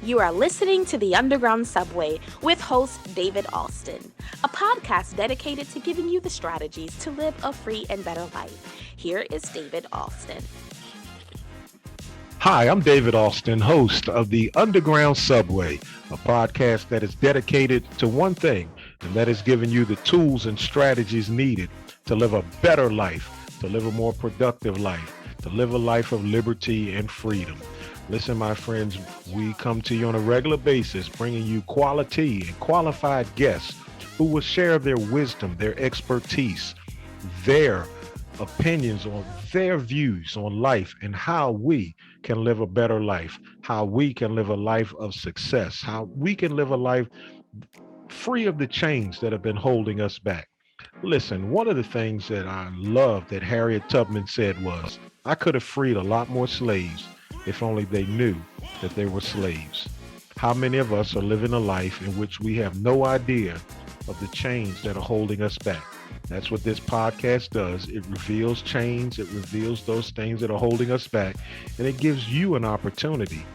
You are listening to The Underground Subway with host David Alston, a podcast dedicated to giving you the strategies to live a free and better life. Here is David Alston. Hi, I'm David Alston, host of The Underground Subway, a podcast that is dedicated to one thing, and that is giving you the tools and strategies needed to live a better life, to live a more productive life, to live a life of liberty and freedom. Listen, my friends, we come to you on a regular basis, bringing you quality and qualified guests who will share their wisdom, their expertise, their opinions on their views on life and how we can live a better life, how we can live a life of success, how we can live a life free of the chains that have been holding us back. Listen, one of the things that I love that Harriet Tubman said was, I could have freed a lot more slaves if only they knew that they were slaves. How many of us are living a life in which we have no idea of the chains that are holding us back? That's what this podcast does. It reveals chains, it reveals those things that are holding us back, and it gives you an opportunity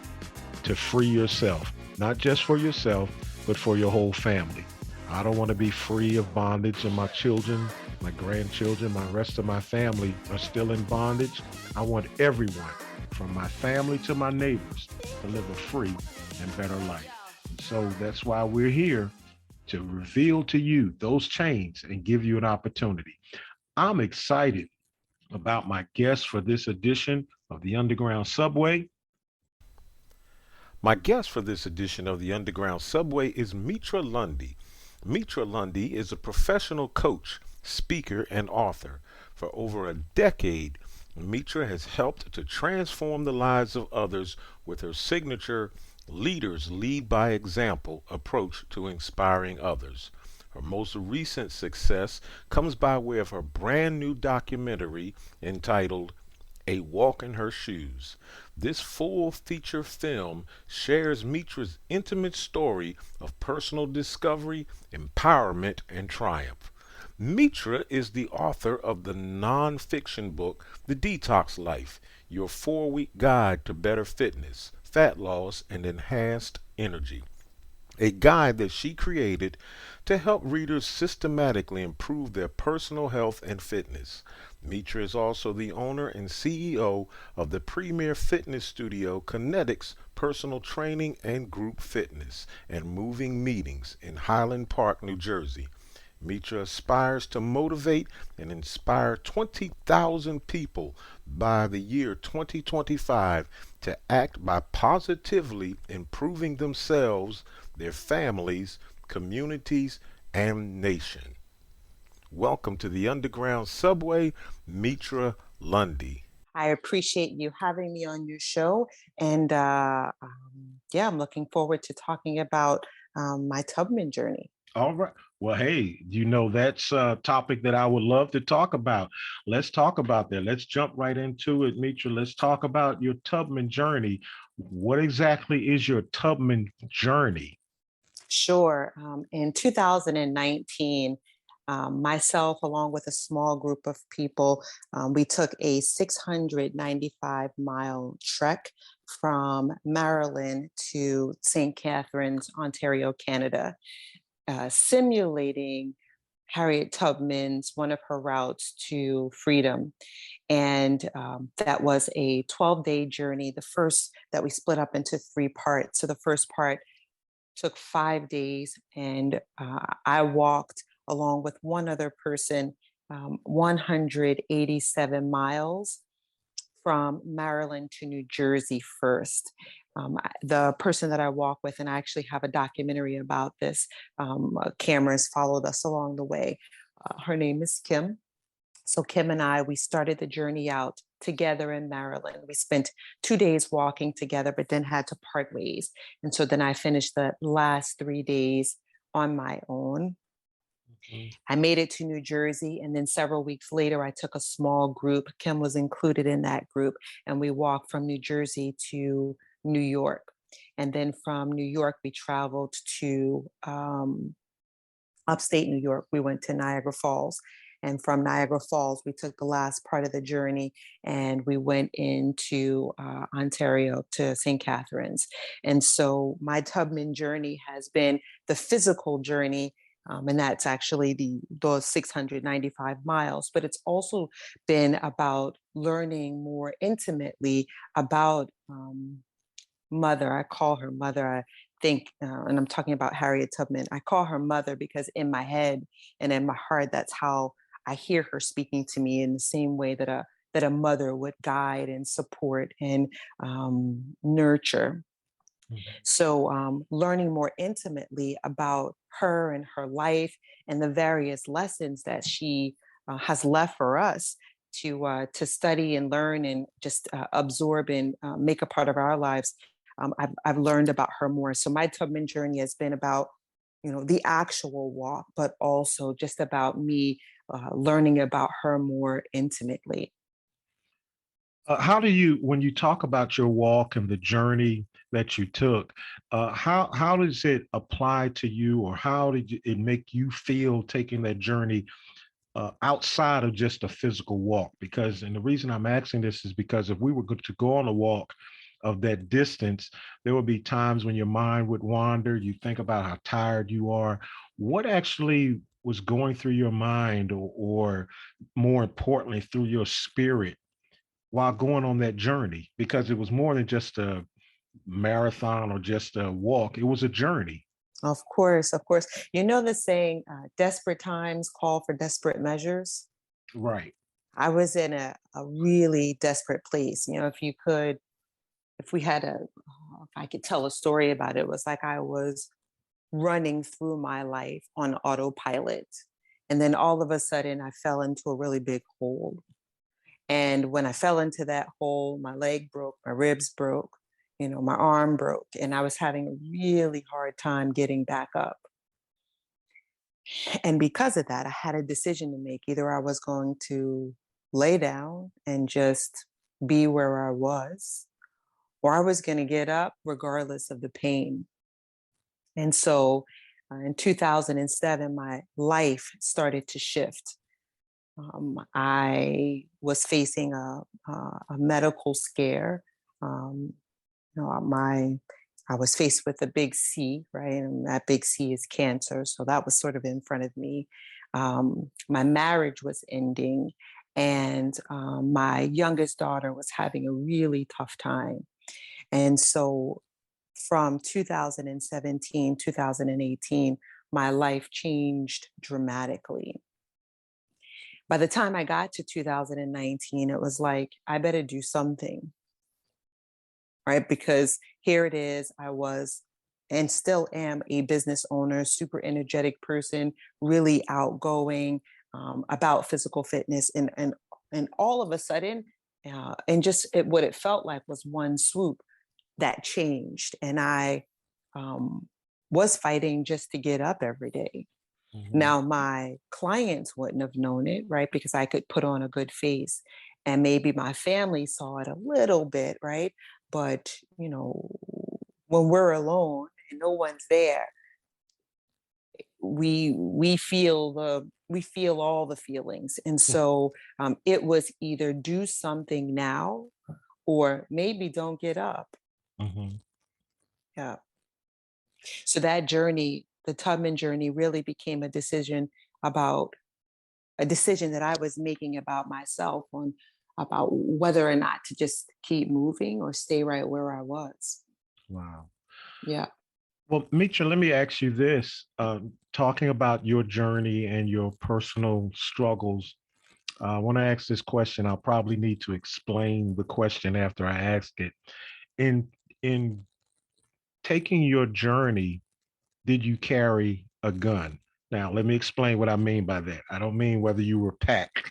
to free yourself, not just for yourself, but for your whole family. I don't want to be free of bondage, and my children, my grandchildren, my rest of my family are still in bondage. I want everyone, from my family to my neighbors, to live a free and better life. And so that's why we're here, to reveal to you those chains and give you an opportunity. I'm excited about my guest for this edition of the Underground Subway. My guest for this edition of the Underground Subway is Metra Lundy. Metra Lundy is a professional coach, speaker, and author. For over a decade, Metra has helped to transform the lives of others with her signature Leaders Lead by Example approach to inspiring others. Her most recent success comes by way of her brand new documentary entitled A Walk in Her Shoes. This full feature film shares Metra's intimate story of personal discovery, empowerment, and triumph. Metra is the author of the nonfiction book, The Detox Life, Your 4-Week Guide to Better Fitness, Fat Loss, and Enhanced Energy, a guide that she created to help readers systematically improve their personal health and fitness. Metra is also the owner and CEO of the premier fitness studio Kinetics Personal Training and Group Fitness and Moving Meetings in Highland Park, New Jersey. Metra aspires to motivate and inspire 20,000 people by the year 2025 to act by positively improving themselves, their families, communities, and nation. Welcome to the Underground Subway, Metra Lundy. I appreciate you having me on your show. And I'm looking forward to talking about my Tubman journey. All right. Well, hey, that's a topic that I would love to talk about. Let's talk about that. Let's jump right into it, Metra. Let's talk about your Tubman journey. What exactly is your Tubman journey? Sure. In 2019, myself, along with a small group of people, we took a 695-mile trek from Maryland to St. Catharines, Ontario, Canada, simulating Harriet Tubman's, one of her routes to freedom. And that was a 12-day journey, the first that we split up into 3 parts. So the first part took 5 days, and I walked along with one other person 187 miles from Maryland to New Jersey first. The person that I walk with, and I actually have a documentary about this, cameras followed us along the way. Her name is Kim. So Kim and I, we started the journey out together in Maryland. We spent 2 days walking together, but then had to part ways. And so then I finished the last 3 days on my own. I made it to New Jersey, and then several weeks later, I took a small group. Kim was included in that group, and we walked from New Jersey to New York. And then from New York, we traveled to upstate New York. We went to Niagara Falls. And from Niagara Falls, we took the last part of the journey and we went into Ontario to St. Catharines. And so my Tubman journey has been the physical journey. And that's actually those 695 miles, but it's also been about learning more intimately about mother. I call her mother. I think, and I'm talking about Harriet Tubman. I call her mother because in my head and in my heart, that's how I hear her speaking to me, in the same way that a mother would guide and support and nurture. So, learning more intimately about her and her life and the various lessons that she has left for us to study and learn and just absorb and make a part of our lives. I've learned about her more. So my Tubman journey has been about, the actual walk, but also just about me learning about her more intimately. How do you, when you talk about your walk and the journey that you took, how does it apply to you, or how did it make you feel taking that journey outside of just a physical walk? Because, and the reason I'm asking this is because if we were to go on a walk of that distance, there would be times when your mind would wander. You think about how tired you are. What actually was going through your mind, or more importantly, through your spirit while going on that journey? Because it was more than just a marathon or just a walk, it was a journey. Of course, of course. You know the saying, desperate times call for desperate measures. Right. I was in a really desperate place. If we had if I could tell a story about it, it was like I was running through my life on autopilot. And then all of a sudden, I fell into a really big hole. And when I fell into that hole, my leg broke, my ribs broke, my arm broke, and I was having a really hard time getting back up. And because of that, I had a decision to make. Either I was going to lay down and just be where I was, or I was going to get up regardless of the pain. And so in 2007, my life started to shift. I was facing a medical scare. Um, I was faced with a big C, right? And that big C is cancer. So that was sort of in front of me. My marriage was ending, and my youngest daughter was having a really tough time. And so from 2017, 2018, my life changed dramatically. By the time I got to 2019, it was like, I better do something, right? Because here it is, I was and still am a business owner, super energetic person, really outgoing about physical fitness. And all of a sudden, and just what it felt like was one swoop that changed. And I was fighting just to get up every day. Mhm. Now, my clients wouldn't have known it, right? Because I could put on a good face. And maybe my family saw it a little bit, right? But, when we're alone and no one's there, we feel all the feelings. And so it was either do something now or maybe don't get up. Mhm. Yeah. So that journey, the Tubman journey, really became about a decision that I was making about myself, on about whether or not to just keep moving or stay right where I was. Wow. Yeah. Well, Mitra, let me ask you this. Talking about your journey and your personal struggles, I want to ask this question. I'll probably need to explain the question after I ask it. In in taking your journey, did you carry a gun? Now, let me explain what I mean by that. I don't mean whether you were packed.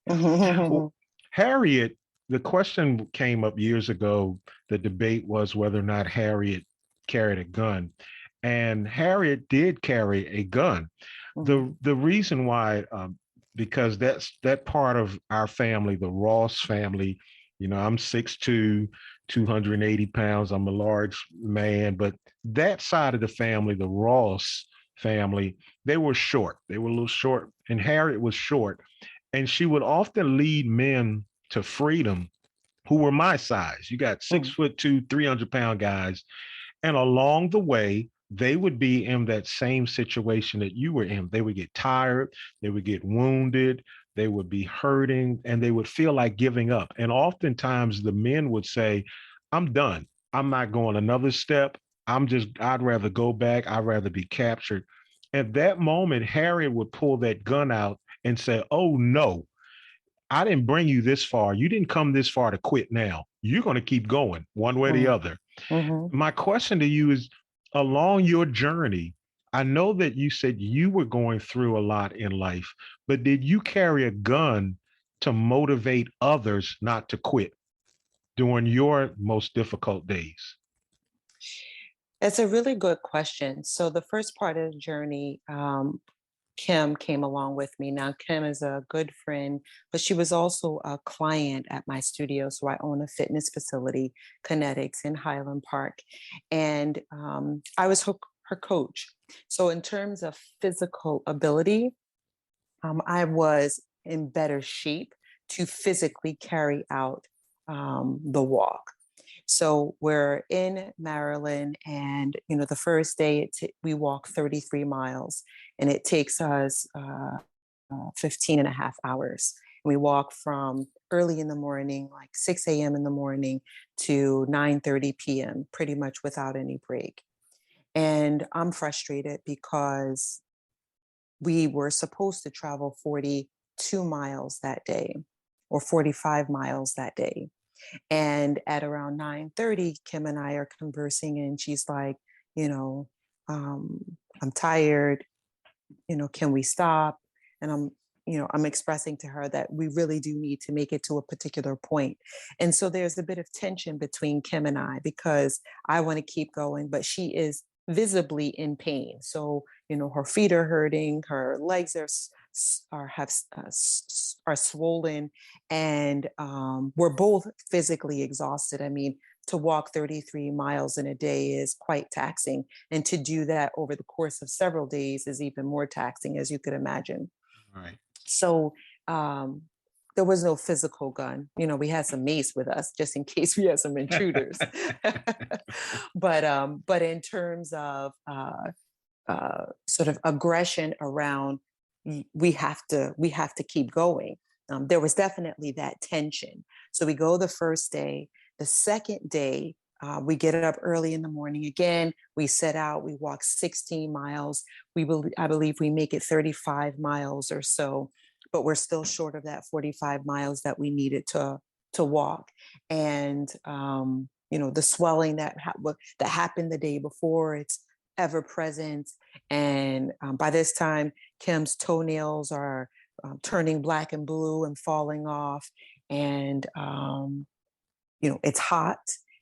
Well, Harriet, the question came up years ago. The debate was whether or not Harriet carried a gun. And Harriet did carry a gun. The reason why, because that part of our family, the Ross family, I'm 6'2", 280 pounds. I'm a large man, but that side of the family, the Ross family, they were short. They were a little short, and Harriet was short. And she would often lead men to freedom who were my size. You got 6'2", 300-pound guys. And along the way, they would be in that same situation that you were in. They would get tired, they would get wounded, they would be hurting, and they would feel like giving up. And oftentimes the men would say, I'm done. I'm not going another step. I'd rather go back. I'd rather be captured. At that moment, Harriet would pull that gun out and say, oh no, I didn't bring you this far. You didn't come this far to quit now. You're going to keep going one way or the other. Mm-hmm. My question to you is, along your journey, I know that you said you were going through a lot in life, but did you carry a gun to motivate others not to quit during your most difficult days? It's a really good question. So the first part of the journey, Kim came along with me. Now, Kim is a good friend, but she was also a client at my studio. So I own a fitness facility, Kinetics in Highland Park. And I was her coach. So in terms of physical ability, I was in better shape to physically carry out the walk. So we're in Maryland, and the first day we walk 33 miles, and it takes us 15 and a half hours. We walk from early in the morning, like 6 a.m. in the morning, to 9:30 p.m., pretty much without any break. And I'm frustrated because we were supposed to travel 42 miles that day, or 45 miles that day. And at around 9:30, Kim and I are conversing, and she's like, I'm tired, can we stop? And I'm expressing to her that we really do need to make it to a particular point. And so there's a bit of tension between Kim and I, because I want to keep going, but she is visibly in pain. So, her feet are hurting, her legs are swollen, and we're both physically exhausted. I mean, to walk 33 miles in a day is quite taxing, and to do that over the course of several days is even more taxing, as you could imagine. Right. So there was no physical gun. We had some mace with us just in case we had some intruders. But in terms of sort of aggression around, we have to keep going. There was definitely that tension. So we go the first day. The second day, we get up early in the morning again. We set out. We walk 16 miles. I believe we make it 35 miles or so, but we're still short of that 45 miles that we needed to walk. And the swelling that happened the day before, it's ever present. And by this time, Kim's toenails are turning black and blue and falling off. And it's hot.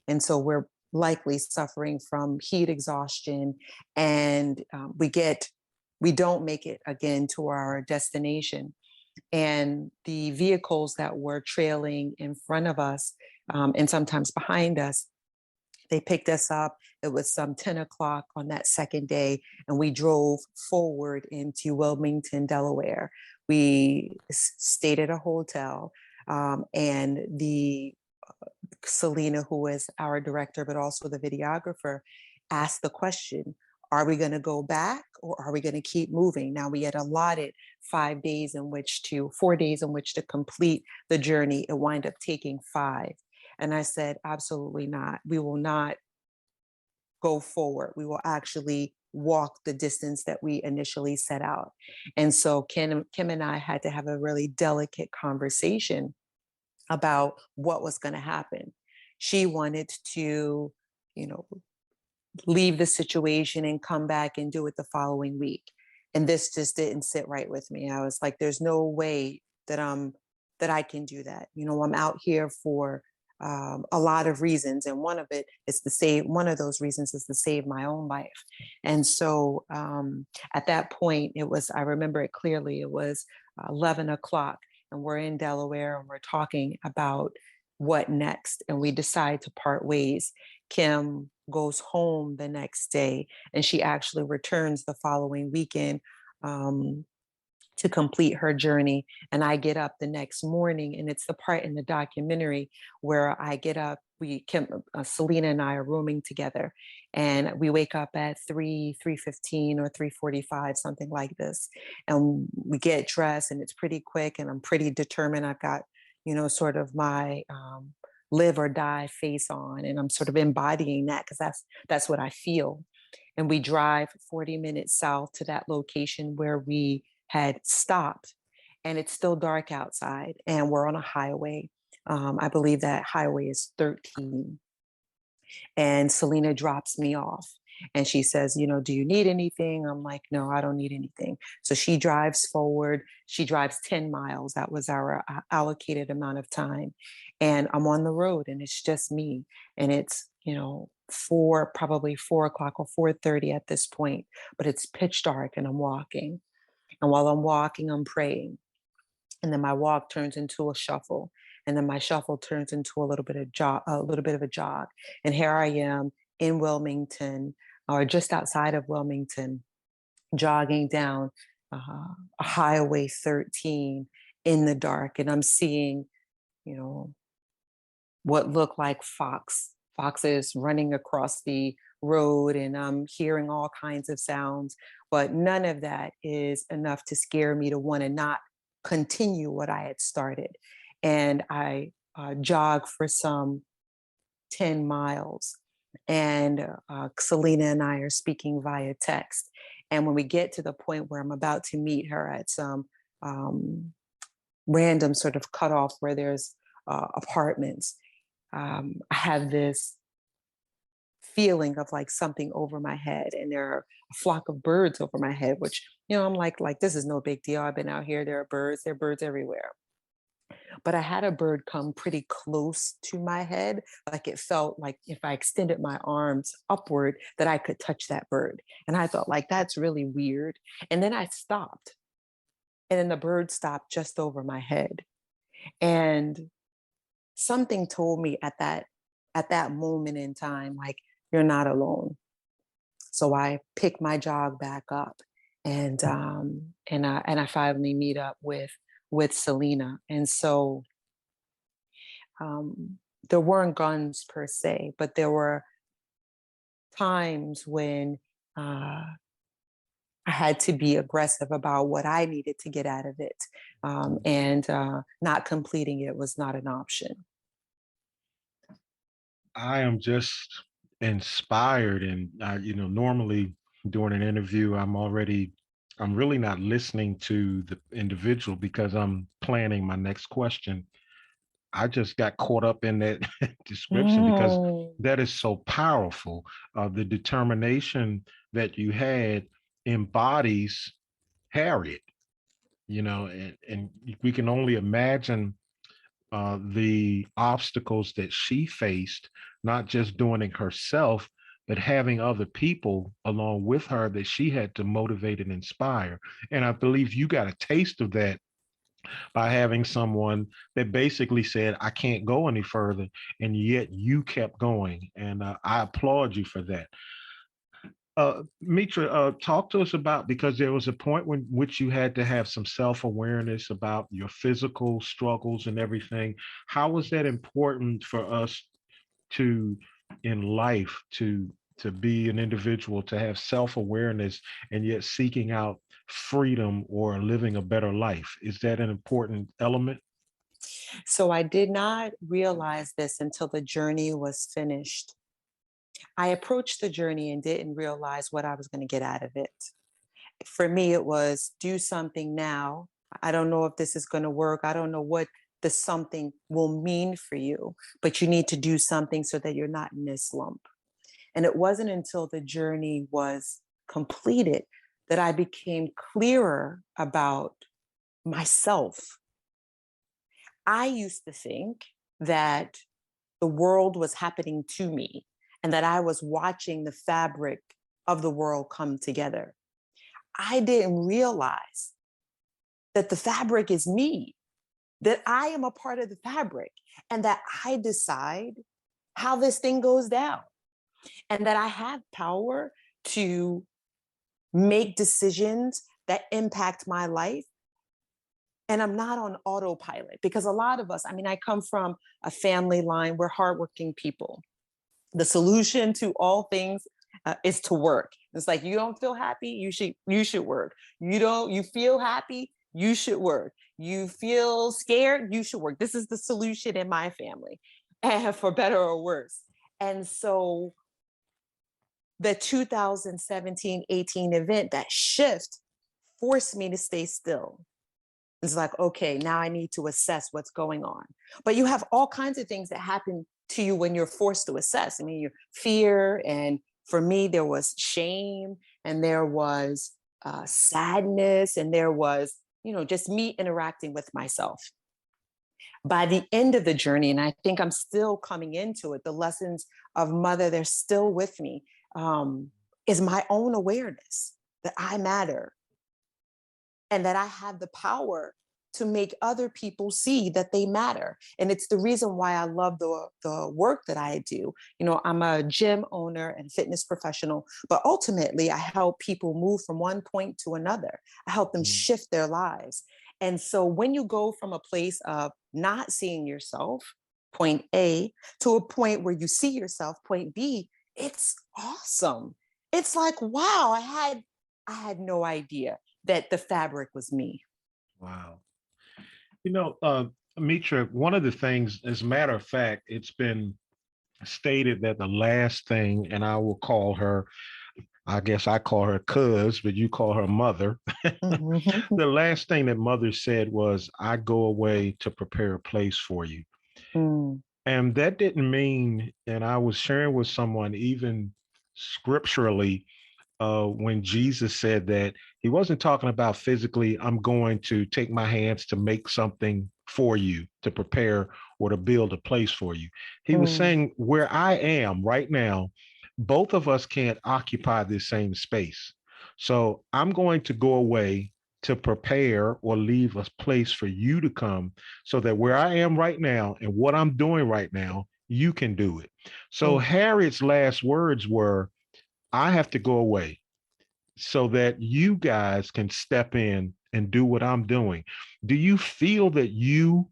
And so we're likely suffering from heat exhaustion, and we don't make it again to our destination. And the vehicles that were trailing in front of us, and sometimes behind us, they picked us up. It was some 10 o'clock on that second day, and we drove forward into Wilmington, Delaware. We stayed at a hotel, and the Selena, who is our director, but also the videographer, asked the question, are we going to go back, or are we going to keep moving? Now, we had allotted 4 days in which to complete the journey. It wound up taking 5. And I said, absolutely not. We will not go forward. We will actually walk the distance that we initially set out. And so Kim and I had to have a really delicate conversation about what was going to happen. She wanted to, leave the situation and come back and do it the following week. And this just didn't sit right with me. I was like, there's no way that I can do that. I'm out here for a lot of reasons, and one of those reasons is to save my own life. And so at that point, I remember it clearly, it was 11 o'clock, and we're in Delaware, and we're talking about what next, and we decide to part ways. Kim goes home the next day, and she actually returns the following weekend to complete her journey. And I get up the next morning, and it's the part in the documentary where I get up. Selena and I are rooming together, and we wake up at 3:15 or 3:45, something like this. And we get dressed, and it's pretty quick, and I'm pretty determined. I've got, sort of my live or die face on, and I'm sort of embodying that because that's what I feel. And we drive 40 minutes south to that location where we had stopped, and it's still dark outside, and we're on a highway. I believe that highway is 13. And Selena drops me off, and she says, do you need anything? I'm like, no, I don't need anything. So she drives forward. She drives 10 miles. That was our allocated amount of time. And I'm on the road, and it's just me. And it's, probably 4 o'clock or 4:30 at this point, but it's pitch dark, and I'm walking. And while I'm walking, I'm praying. And then my walk turns into a shuffle. And then my shuffle turns into a little bit of a jog. And here I am in Wilmington, or just outside of Wilmington, jogging down Highway 13 in the dark. And I'm seeing, what look like foxes running across the road, and I'm hearing all kinds of sounds, but none of that is enough to scare me to want to not continue what I had started. And I jog for some 10 miles, and Selena and I are speaking via text. And when we get to the point where I'm about to meet her at some random sort of cutoff where there's apartments, I have this feeling of like something over my head, and there are a flock of birds over my head, which, I'm like this is no big deal. I've been out here. There are birds everywhere. But I had a bird come pretty close to my head. Like it felt like if I extended my arms upward, that I could touch that bird. And I thought, like, that's really weird. And then I stopped. And then the bird stopped just over my head. And something told me at that moment in time, like, you're not alone. So I pick my jog back up, and I finally meet up with Selena. And so there weren't guns per se, but there were times when I had to be aggressive about what I needed to get out of it, and not completing it was not an option. I am just inspired, and normally during an interview, I'm really not listening to the individual because I'm planning my next question. I just got caught up in that description because Mm. that is so powerful. The determination that you had embodies Harriet, and we can only imagine the obstacles that she faced, not just doing it herself, but having other people along with her that she had to motivate and inspire. And I believe you got a taste of that by having someone that basically said, I can't go any further. And yet you kept going. And I applaud you for that. Metra, talk to us about, because there was a point when which you had to have some self-awareness about your physical struggles and everything. How was that important for us to, in life, to be an individual, to have self-awareness and yet seeking out freedom or living a better life? Is that an important element? So I did not realize this until the journey was finished. I approached the journey and didn't realize what I was going to get out of it. For me, it was do something now. I don't know if this is going to work. I don't know what the something will mean for you, but you need to do something so that you're not in this slump. And it wasn't until the journey was completed that I became clearer about myself. I used to think that the world was happening to me and that I was watching the fabric of the world come together. I didn't realize that the fabric is me, that I am a part of the fabric, and that I decide how this thing goes down. and that I have power to make decisions that impact my life. And I'm not on autopilot, because a lot of us, I mean, I come from a family line. We're hardworking people. The solution to all things is to work. It's like, you don't feel happy, you should work. You feel happy, you should work. You feel scared, you should work. This is the solution in my family, and for better or worse. And so the 2017-18 event, that shift, forced me to stay still. It's like, okay, now I need to assess what's going on. But you have all kinds of things that happen to you when you're forced to assess. I mean, your fear, and for me, there was shame, and there was sadness, and there was, just me interacting with myself. By the end of the journey, and I think I'm still coming into it, the lessons of mother, they're still with me, is my own awareness that I matter, and that I have the power to make other people see that they matter. And it's the reason why I love the work that I do. I'm a gym owner and fitness professional, but ultimately I help people move from one point to another. I help them shift their lives. And so when you go from a place of not seeing yourself, point A, to a point where you see yourself, point B, it's awesome. It's like, wow, I had no idea that the fabric was me. Wow. Metra, one of the things, as a matter of fact, it's been stated that the last thing, and I will call her, I guess I call her cuz, but you call her mother. Mm-hmm. The last thing that mother said was, I go away to prepare a place for you. Mm. And that didn't mean, and I was sharing with someone, even scripturally, when Jesus said that, he wasn't talking about physically, I'm going to take my hands to make something for you, to prepare or to build a place for you. He was saying, where I am right now, both of us can't occupy this same space. So I'm going to go away to prepare or leave a place for you to come, so that where I am right now and what I'm doing right now, you can do it. So Harriet's last words were, I have to go away so that you guys can step in and do what I'm doing. Do you feel that you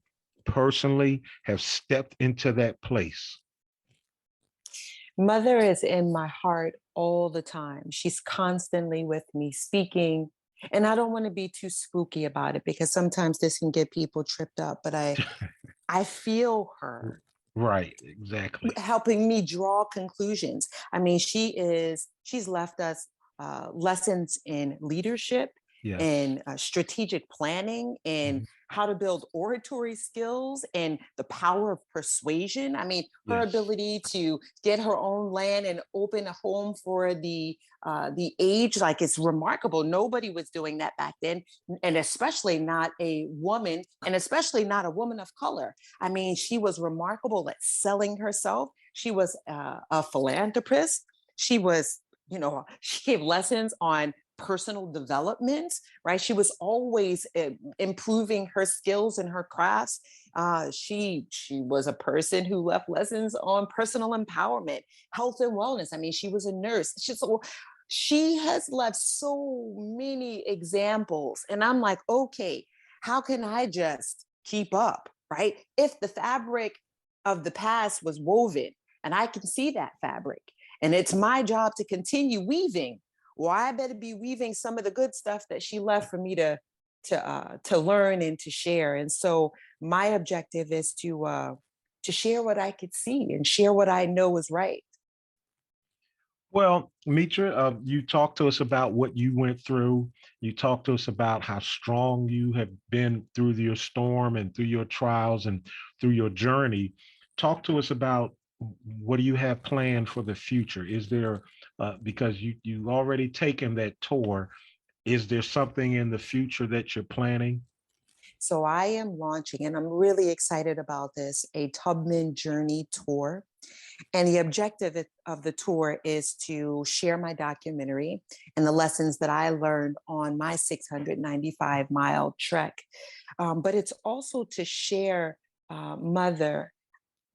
personally have stepped into that place? Mother is in my heart all the time. She's constantly with me speaking. And I don't want to be too spooky about it, because sometimes this can get people tripped up, but I feel her Right, exactly. helping me draw conclusions. I mean, she's left us lessons in leadership, Yes. in strategic planning, in Mhm. how to build oratory skills, and the power of persuasion. I mean, her Yes. ability to get her own land and open a home for the age, like, it's remarkable. Nobody was doing that back then, and especially not a woman, and especially not a woman of color. I mean, she was remarkable at selling herself. She was a philanthropist. She was, she gave lessons on personal development, right? She was always improving her skills and her crafts. She was a person who left lessons on personal empowerment, health and wellness. I mean, she was a nurse. She has left so many examples, and I'm like, okay, how can I just keep up, right? If the fabric of the past was woven, and I can see that fabric, and it's my job to continue weaving, well, I better be weaving some of the good stuff that she left for me to learn and to share. And so my objective is to share what I could see and share what I know is right. Well, Mitra, you talked to us about what you went through. You talked to us about how strong you have been through your storm and through your trials and through your journey. Talk to us about, what do you have planned for the future? Is there, because you already taken that tour, is there something in the future that you're planning? So I am launching, and I'm really excited about this, a Tubman Journey tour. And the objective of the tour is to share my documentary and the lessons that I learned on my 695-mile trek. But it's also to share Mother,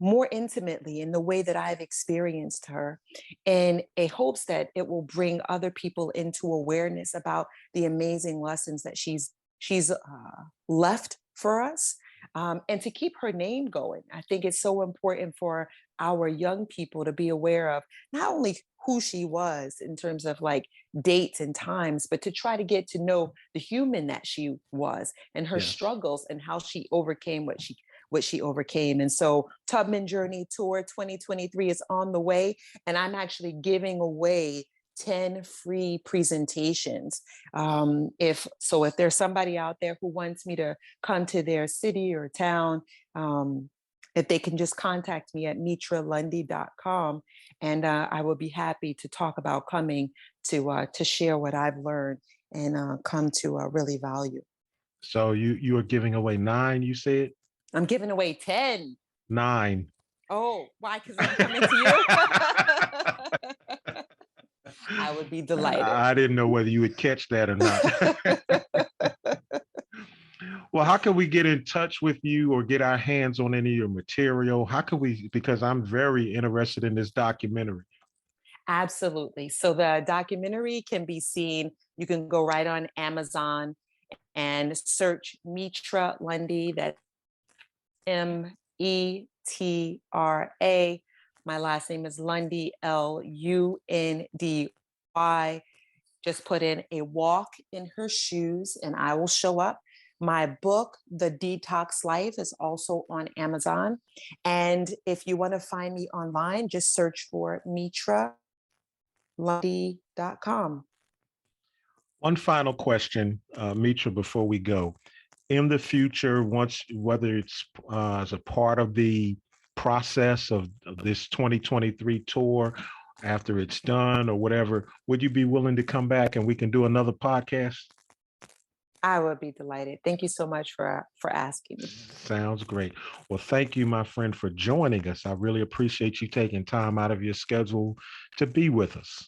more intimately in the way that I've experienced her, in a hopes that it will bring other people into awareness about the amazing lessons that she's left for us, and to keep her name going. I think it's so important for our young people to be aware of not only who she was in terms of like dates and times, but to try to get to know the human that she was and her Yes. struggles and how she overcame what she overcame. And so Tubman Journey Tour 2023 is on the way, and I'm actually giving away 10 free presentations. If there's somebody out there who wants me to come to their city or town, if they can just contact me at metralundy.com, and I will be happy to talk about coming to share what I've learned and come to really value. So you are giving away 9, you said? I'm giving away 10. 9. Oh, why? Because I'm coming to you. I would be delighted. I didn't know whether you would catch that or not. Well, how can we get in touch with you or get our hands on any of your material? How can we, because I'm very interested in this documentary. Absolutely. So the documentary can be seen. You can go right on Amazon and search Metra Lundy. That's Metra. My last name is Lundy, Lundy. Just put in A Walk in Her Shoes and I will show up. My book, The Detox Life, is also on Amazon. And if you want to find me online, just search for metralundy.com. One final question, Metra, before we go. In the future, whether it's as a part of the process of this 2023 tour, after it's done or whatever, would you be willing to come back and we can do another podcast? I would be delighted. Thank you so much for asking me. Sounds great. Well, thank you, my friend, for joining us. I really appreciate you taking time out of your schedule to be with us.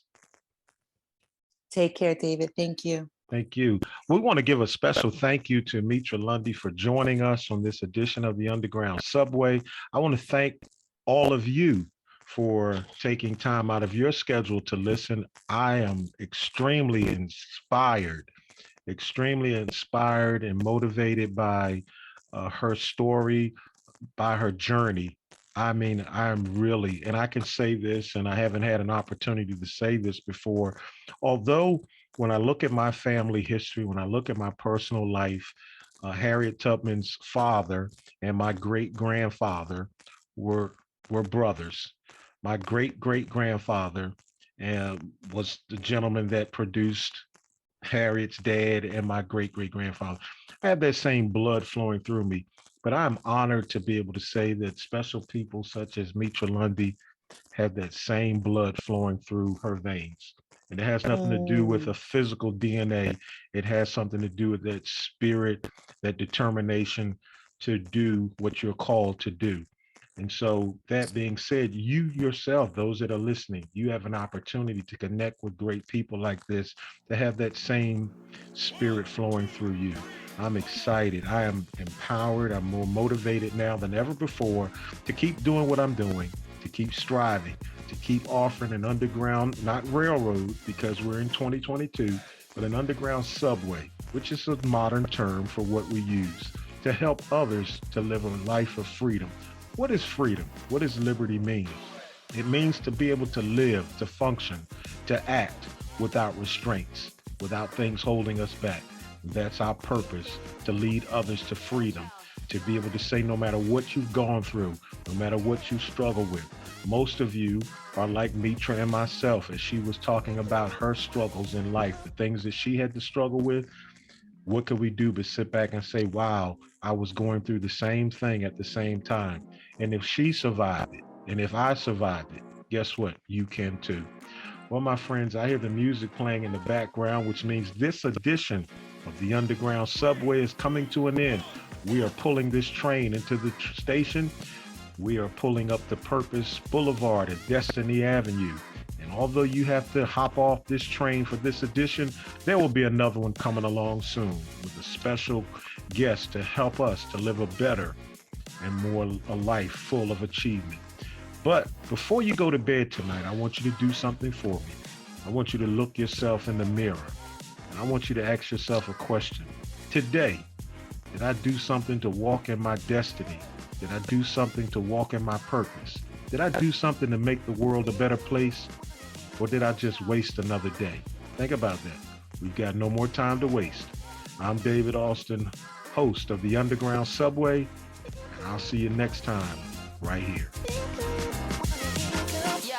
Take care, David. Thank you. Thank you. We want to give a special thank you to Metra Lundy for joining us on this edition of the Underground Subway. I want to thank all of you for taking time out of your schedule to listen. I am extremely inspired and motivated by her story, by her journey. I mean, I'm really, and I can say this, and I haven't had an opportunity to say this before, although when I look at my family history, when I look at my personal life, Harriet Tubman's father and my great-grandfather were brothers. My great-great-grandfather was the gentleman that produced Harriet's dad and my great-great-grandfather. I have that same blood flowing through me, but I'm honored to be able to say that special people such as Metra Lundy have that same blood flowing through her veins. And it has nothing to do with a physical DNA. It has something to do with that spirit, that determination to do what you're called to do. And so that being said, you yourself, those that are listening, you have an opportunity to connect with great people like this, to have that same spirit flowing through you. I'm excited. I am empowered. I'm more motivated now than ever before to keep doing what I'm doing, to keep striving, to keep offering an underground, not railroad, because we're in 2022, but an underground subway, which is a modern term for what we use to help others to live a life of freedom. What is freedom? What does liberty mean? It means to be able to live, to function, to act without restraints, without things holding us back. That's our purpose, to lead others to freedom, to be able to say no matter what you've gone through, no matter what you struggle with. Most of you are like Metra and myself, as she was talking about her struggles in life, the things that she had to struggle with. What could we do but sit back and say, wow, I was going through the same thing at the same time. And if she survived it, and if I survived it, guess what? You can too. Well, my friends, I hear the music playing in the background, which means this edition of the Underground Subway is coming to an end. We are pulling this train into the station. We are pulling up the Purpose Boulevard at Destiny Avenue. And although you have to hop off this train for this edition, there will be another one coming along soon with a special guest to help us to live a better and more a life full of achievement. But before you go to bed tonight, I want you to do something for me. I want you to look yourself in the mirror, and I want you to ask yourself a question. Today, did I do something to walk in my destiny? Did I do something to walk in my purpose? Did I do something to make the world a better place? Or did I just waste another day? Think about that. We've got no more time to waste. I'm David Alston, host of the Underground Subway, and I'll see you next time right here. Yo.